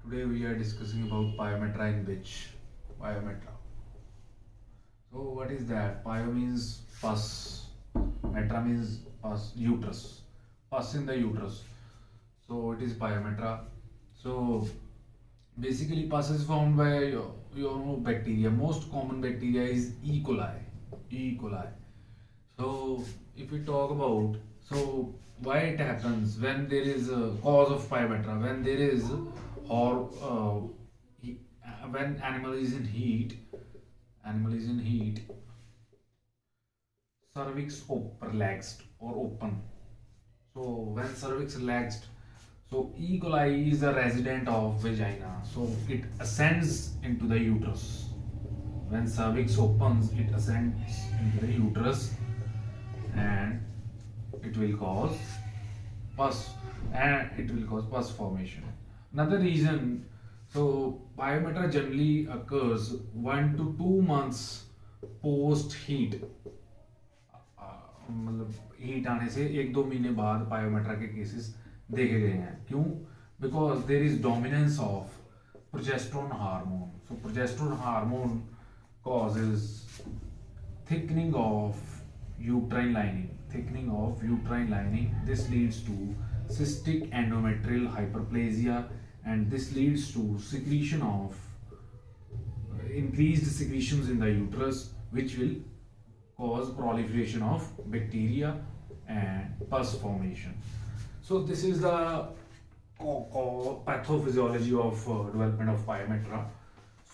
Today we are discussing about pyometra in which pyometra. So what is that? Pyo means pus, metra means pus, uterus, pus in the uterus. So it is pyometra. So basically pus is formed by bacteria. Most common bacteria is E. coli. E. coli. So if we talk about why it happens when there is a cause of pyometra, when there is or when animal is in heat, cervix relaxed or open. So when cervix relaxed, so E. coli is a resident of vagina, so it ascends into the uterus. When cervix opens, it ascends into the uterus and it will cause pus formation. Another reason, so pyometra generally occurs 1 to 2 months post heat. मतलब heat आने से 1-2 महीने बाद pyometra के cases देखे गए हैं. क्यों? Because there is dominance of progesterone hormone. So progesterone hormone causes thickening of uterine lining. This leads to cystic endometrial hyperplasia, and this leads to secretion of increased secretions in the uterus, which will cause proliferation of bacteria and pus formation. So this is the pathophysiology of development of pyometra.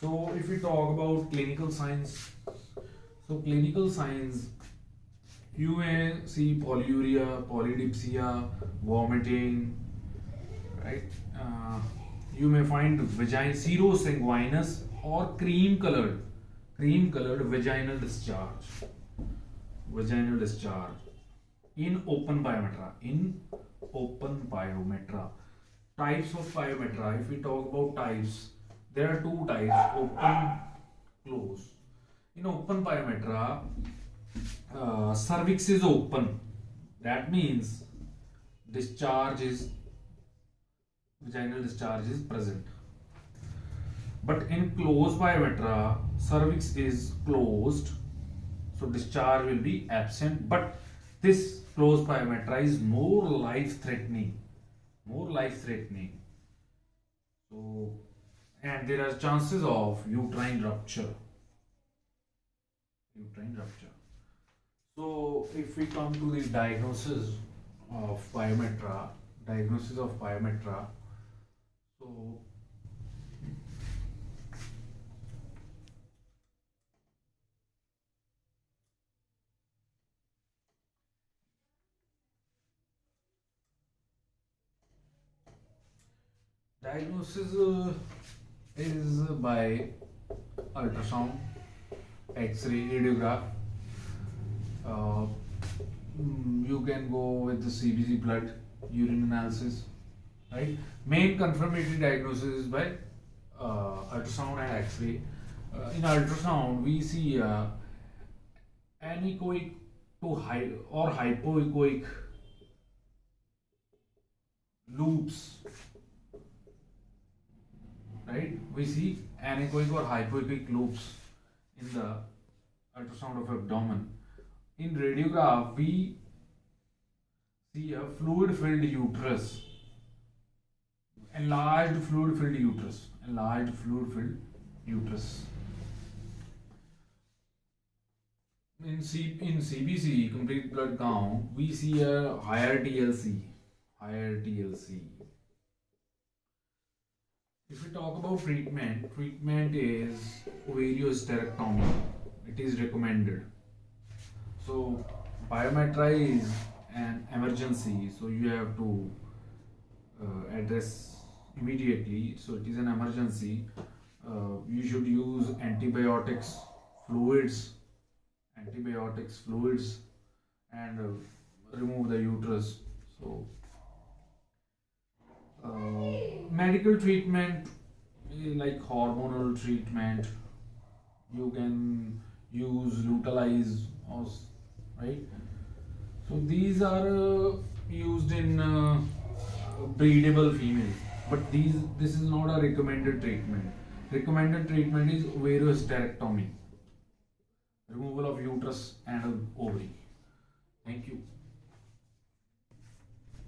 So if we talk about clinical signs, so clinical signs, you may see polyuria, polydipsia, vomiting, right? You may find serosanguinous or cream colored vaginal discharge in open pyometra. Types of pyometra, if we talk about types, there are two types: open, close. In open pyometra, cervix is open. That means vaginal discharge is present. But in closed pyometra, cervix is closed, so discharge will be absent. But this closed pyometra is more life-threatening. So, and there are chances of uterine rupture. So if we come to the diagnosis of pyometra, so diagnosis is by ultrasound, X-ray, radiograph. You can go with the CBC blood, urine analysis, right? Main confirmatory diagnosis is by ultrasound and X-ray. In ultrasound, we see anechoic to high or hypoechoic loops, right? We see anechoic or hypoechoic loops in the ultrasound of abdomen. In radiograph, we see a fluid-filled uterus, enlarged fluid-filled uterus. In CBC, complete blood count, we see a higher TLC. If we talk about treatment is ovariohysterectomy. It is recommended. So pyometra is an emergency, so you have to address immediately. So it is an emergency. You should use antibiotics, fluids, and remove the uterus. So medical treatment like hormonal treatment, you can use Lutalize, right? So these are used in breedable females. But this is not a recommended treatment. Recommended treatment is ovariohysterectomy, removal of uterus and ovary. Thank you.